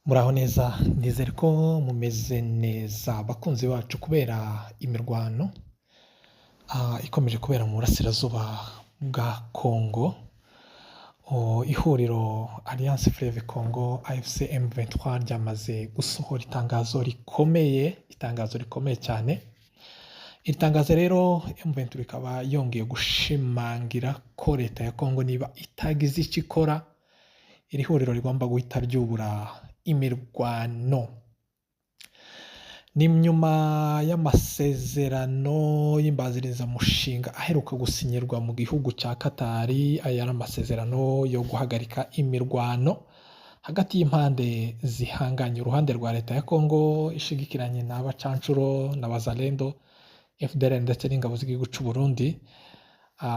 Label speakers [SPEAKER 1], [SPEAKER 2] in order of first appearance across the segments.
[SPEAKER 1] Muraho neza, nizere ko mumeze neza bakunzi bacu kubera imirwano ikomeje kubera mu burasirazuba bwa Congo. Ihuriro Alliance Fleuve Congo AFC M23 ryamaze gusohora itangazo rikomeye cyane. Iri tangazo rero M23 ikaba yongeye gushimangira ko leta ya Congo niba itagize icyo ikora, iri huriro rigomba guhita ryubura imirwano. Ni nyuma y'amasezerano y'imbazirizamushinga aheruka gusinyirwa mu gihugu cya Qatar. Aya ari amasezerano yo guhagarika imirwano hagati y'impande zihanganye, uruhande rwa leta ya Congo ishigikiranye n'abacancuro n'abazalendo FDLR ndetse n'ingabo z'igihugu cy'u Burundi,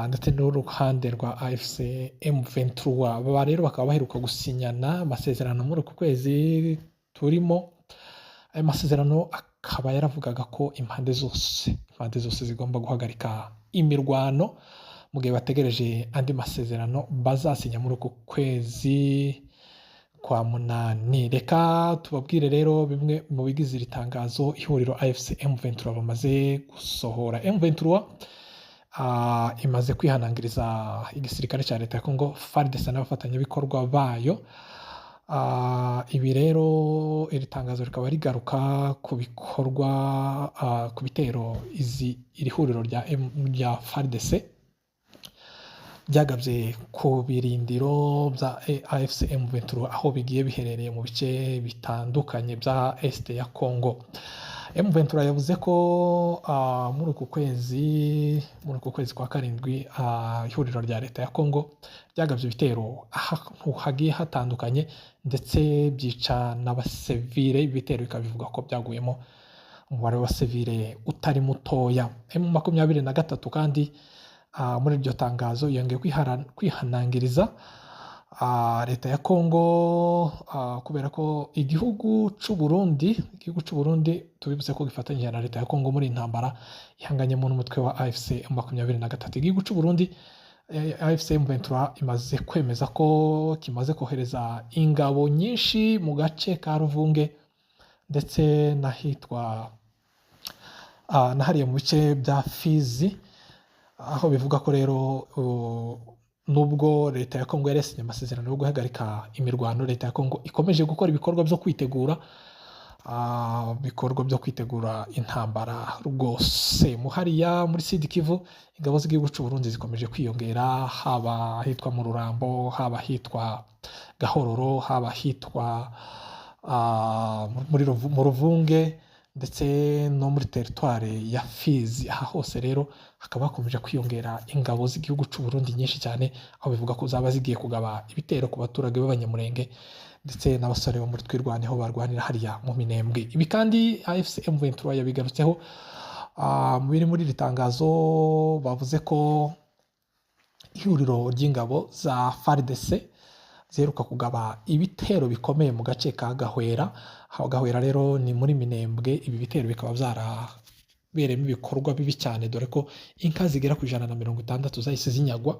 [SPEAKER 1] ndetse n'uruhande rwa AFC M23. Aba rero bakaba baheruka gusinyana amasezerano muri uku kwezi turimo. Ayo masezerano akaba yaravugaga ko impande zose zigomba guhagarika imirwano mu gihe bategereje andi masezerano bazasinya muri uku kwezi kwa munani. Reka tubabwire rero bimwe mu bigize iri tangazo ihuriro AFC M23 bamaze gusohora. M23 imaze kwihanangiriza igisirikare cya leta ya Congo FARDC n'abafatanyabikorwa bayo. Ibi rero iri tangazo rikaba rigaruka ku bikorwa ku bitero iri huriro rya FARDC byagabye ku birindiro bya AFC M23 aho bigiye biherereye mu bice bitandukanye bya Est ya Congo. M23 yavuze ko muri uku kwezi kwa karindwi ihuriro rya leta ya Congo ryagabye ibitero ahantu hagiye hatandukanye ndetse byica n'abasivile. Ibitero bikaba bivuga ko byaguyemo umubare w'abasivile utari mutoya. M23 kandi muri iryo tangazo yongeye kwihanangiriza leta ya Congo kubera ko igihugu cy'u Burundi tubibutse ko gifatanyije na leta ya Congo muri intambara ihanganyemo n'umutwe wa AFC M23. Igihugu cy'u Burundi AFC M23 imaze kwemeza ko kimaze kohereza ingabo nyinshi mu gace ka Ruvunge ndetse n'ahariya mu bice bya Fizi, aho bivuga ko rero nubwo leta ya Congo yaresinye amasezerano yo guhagarika imirwano, leta ya Congo ikomeje gukora ibikorwa byo kwitegura intambara rwose. Hariya muri Sud Kivu ingabo z'igihugu cy'u Burundi zikomeje kwiyongera, haba ahitwa mu Rurambo, haba ahitwa Gahororo, haba ahitwa mu Ruvunge ndetse no muri teritware ya Fizi. Aha hose rero hakaba hakomeje kwiyongera ingabo z'igihugu cy'u Burundi nyinshi cyane, aho bivuga ko zaba zigiye kugaba ibitero ku baturage b'abanyamurenge ndetse n'abasore bo muri twirwaneho barwanira hariya mu Minembwe. Ibi kandi AFC M23 yabigarutseho biri muri iri tangazo. Bavuze ko ihuriro ry'ingabo za FARDC ziheruka kugaba ibitero bikomeye mu gace ka Gahwera. Gahwera rero ni muri Minembwe. Ibi bitero bikaba byarabereyemo ibikorwa bibi cyane, dore ko inka zigera ku 160 zahise zinyagwa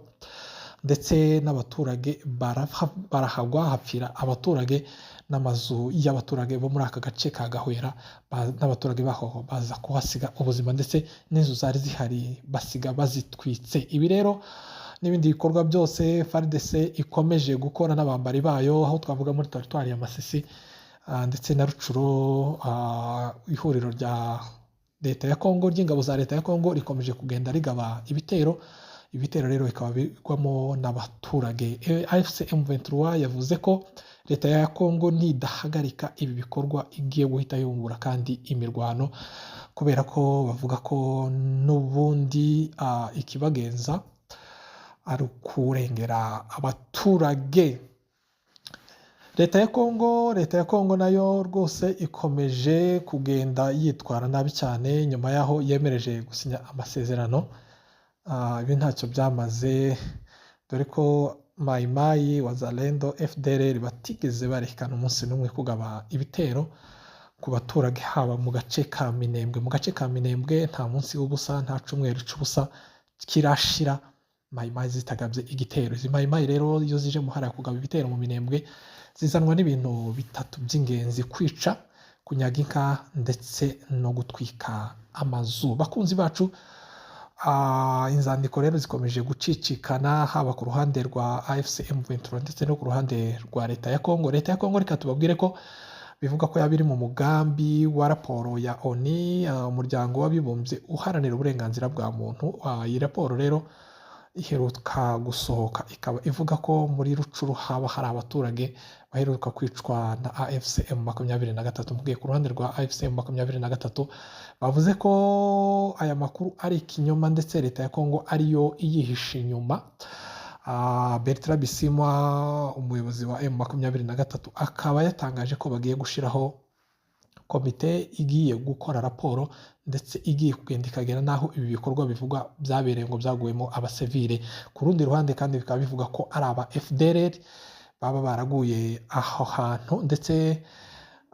[SPEAKER 1] ndetse n'abaturage barahagwa, hapfira abaturage n'amazu y'abaturage bo muri aka gace ka Gahwera. N'abaturage baho baza kuhasiga ubuzima ndetse n'inzu zari zihari basiga bazitwitse. Ibi rero n'ibindi bikorwa byose FARDC ikomeje gukora n'abambari bayo, aho twavuga muri teritwari ya Masisi ndetse na Rucuro. Ihuriro rya leta ya Congo ry'ingabo za leta ya Congo rikomeje kugenda rigaba ibitero rero bikaba bigwamo n'abaturage. AFC M23 yavuze ko leta ya Congo nidahagarika ibi bikorwa igiye guhita yungura kandi imirwano, kubera ko bavuga ko n'ubundi ikibagenza ari ukurengera abaturage. Leta ya Congo nayo rwose ikomeje kugenda yitwara nabi cyane nyuma yaho yemereje gusinya amasezerano. Ibi ntacyo byamaze, dore ko Mai Mai, Wazalendo, FDLR batigeze barekana umunsi n'umwe kugaba ibitero ku baturage haba mu gace ka Minembwe. Mu gace ka Minembwe nta munsi w'ubusa, nta cyumweru cy'ubusa kirashira Mai Mai zitagabye igitero. Izi Mai Mai rero iyo zije muhara kugaba ibitero mu Minembwe zizanwa n'ibintu bitatu by'ingenzi: kwica, kunyaga inka ndetse no gutwika amazu. Bakunzi bacu, inzandiko rero zikomeje gucicikana haba ku ruhande rwa AFC M23 ndetse no ku ruhande rwa leta ya Kongo. Leta ya Kongo reka tubabwire ko bivuga ko yaba iri mu mugambi wa raporo ya ONU, umuryango w'abibumbye uharanira uburenganzira bwa muntu. Iyi raporo rero iheruka gusohoka, ikaba ivuga ko muri Rucuru haba hari abaturage baheruka kwicwa na AFC M23. Mvugiye ku ruhande rwa AFC M23, bavuze ko aya makuru ari ikinyoma ndetse leta ya Kongo ariyo iyihishe inyuma. Bertrand Bisimwa, umuyobozi wa M23, akaba yatangaje ko bagiye gushiraho komite igiye gukora raporo ndetse igiye kugenda ikagera naho ibi bikorwa bivugwa byabereye ngo byaguyemo abasivile. Ku rundi ruhande kandi bikaba bivuga ko ari aba FDLR baba baraguye aho hantu, ndetse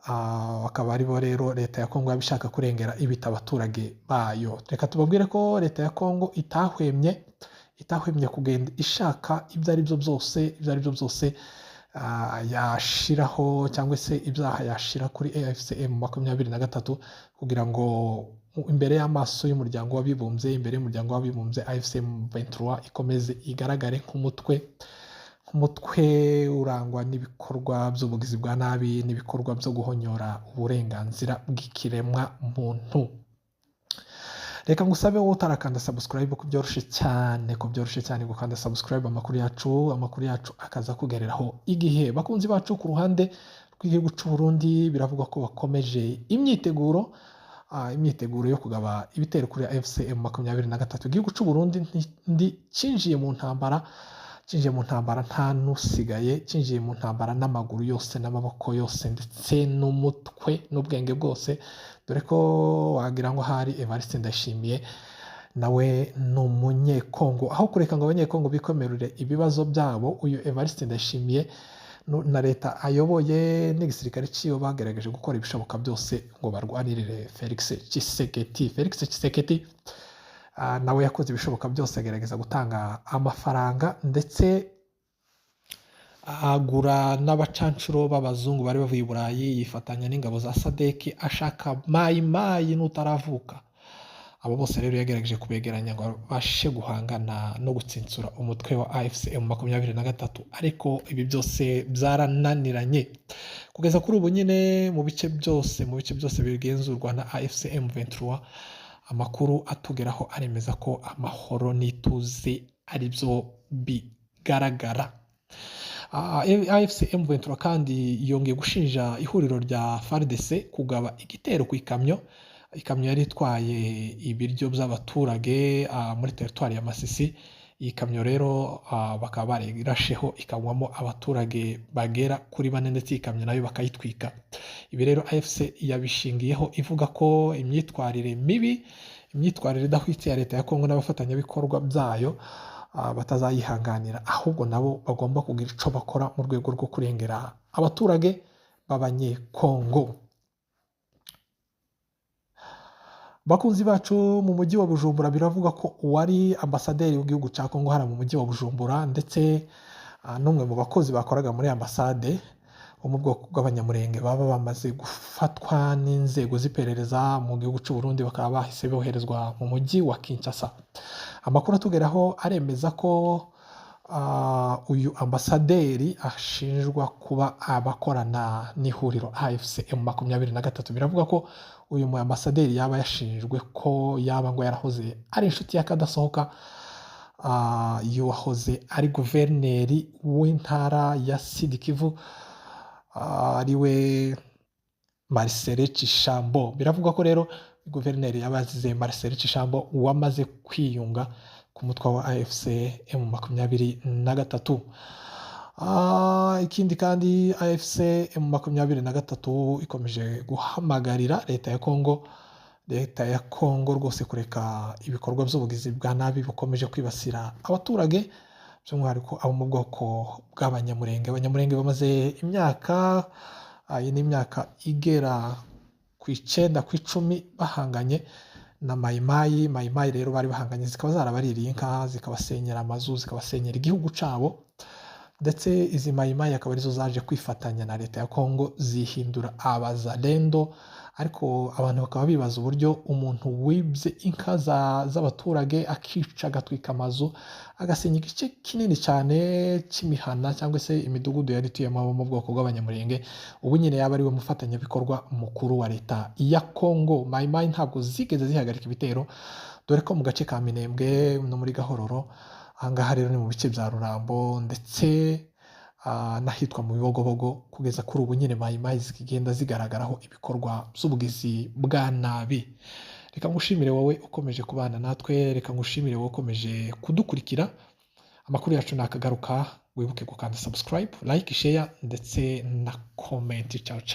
[SPEAKER 1] bakaba aribo rero leta ya Kongo yabishaka kurengera ibita abaturage bayo. Reka tubabwire ko leta ya Kongo itahwemye kugenda ishaka ibyo ari byo byose yashiraho cyangwa se ibyaha yashira kuri AFC M23 kugira ngo imbere y'amaso y'umuryango w'abibumbye, imbere y'umuryango w'abibumbye, AFC M23 ikomeze igaragare nk'umutwe urangwa n'ibikorwa by'ubugizi bwa nabi n'ibikorwa byo guhonyora uburenganzira bw'ikiremwa muntu. Reka ngusabe wowe utarakanda subscribe, ko byoroshye cyane gukanda subscribe amakuru yacu akaza kugereraho igihe. Bakunzi bacu, ku ruhande rw'igihugu cy'u Burundi biravugwa ko bakomeje imyiteguro yo kugaba ibitero kuri AFC M23. Igihugu cy'u Burundi cinjiye mu ntambara nta nusigaye, cinjiye mu ntambara n'amaguru yose n'amaboko yose ndetse n'umutwe n'ubwenge bwose, dore ko wagira ngo hari Evariste Ndayishimiye nawe ni umunyekongo. Aho kureka ngo abanyekongo bikomerere ibibazo byabo, uyu Evariste Ndayishimiye na leta ayoboye n'igisirikare ciyo bagerageje gukora ibishoboka byose ngo barwanirire Felix Tshisekedi. Nawe yakoze ibishoboka byose, agerageza gutanga amafaranga ndetse agura n'abacancuro b'abazungu bari bavuye i Burayi, yifatanya n'ingabo za SADC, ashaka mayi n'utaravuka. Abo bose rero yagerageje kubegeranya ngo abashe guhangana no gutsinsura umutwe wa AFC M23, ariko ibi byose byarananiranye. Kugeza kuri ubu nyine mu bice byose bigenzurwa na AFC M23, amakuru atugeraho aremeza ko amahoro n'ituze ari byo bigaragara. AFC M23 kandi yongeye gushinja ihuriro rya FARDC kugaba igitero ku ikamyo yari itwaye ibiryo by'abaturage muri teritwari ya Masisi. Iyi kamyo rero bakaba barirasheho ikagwamo abaturage bagera kuri 4 ndetse iyi kamyo nayo bakayitwika. Ibi rero AFC yabishingiyeho ivuga ko imyitwarire idahwitse ya leta ya Kongo n'abafatanyabikorwa byayo batazayihanganira, ahubwo nabo bagomba kugira ico bakora mu rwego rwo kurengera abaturage b'abanyekongo. Bakunzi bacu, mu mujyi wa Bujumbura biravuga ko uwari ambasaderi w'igihugu cya Kongo hara mu mujyi wa Bujumbura ndetse n'umwe mu bakozi bakoraga muri ambasade bo mu bwoko bw'abanyamurenge baba bamaze gufatwa n'inzego z'iperereza mu gihugu cy'u Burundi, bakaba bahise boherezwa mu mujyi wa Kinshasa. Amakuru atugeraho aremeza ko uyu ambasaderi ashinjwa kuba abakorana n'ihuriro AFC M23. Biravuga ko uyu mu ambasaderi yaba yashinjwe ko yaba ngo yarahoze ari inshuti y'akadasohoka y'uwahoze ari guverineri w'intara ya Sud Kivu, ariwe Marcel Tshishambo. Biravugwa ko rero guverineri yabazize Marcel Tshishambo wamaze kwiyunga ku mutwe wa AFC M23. Ikindi kandi AFC M23 ikomeje guhamagarira leta ya Kongo rwose kureka ibikorwa by'ubugizi bwa nabi bukomeje kwibasira abaturage, by'umwihariko abo mu bwoko bw'abanyamurenge. Abanyamurenge bamaze imyaka igera ku 9 ku 10 bahanganye na mayimayi rero bari bahanganye, zikaba zarabaririye inka, zikabasenyera amazu, zikabasenyera igihugu cabo. ndetse izi mayimayi akaba arizo zaje kwifatanya na leta ya Kongo zihindura abazalendo, ariko abantu bakaba bibaza uburyo umuntu wibye inka z'abaturage akica agatwika amazu agasenya igice kinini cyane cy'imihana cyangwa se imidugudu yari ituyemo abo mu bwoko bw'abanyamurenge, ubu nyine yaba ari we mufatanyabikorwa mukuru wa leta ya Kongo. Mayimayi ntabwo zigeze zihagarika ibitero, dore ko mu gace ka Minembwe no muri Gahororo, ahangaha rero ni mu bice bya Rurambo ndetse n'ahitwa mu Bibogobogo, kugeza kuri ubu nyine mayimayi zigenda zigaragaraho ibikorwa by'ubugizi bwa nabi. Reka ngushimire wowe ukomeje kubana natwe, reka ngushimire wowe ukomeje kudukurikira. Amakuru yacu nakagaruka, wibuke gukanda subscribe, like, share ndetse na comment. Ciao ciao.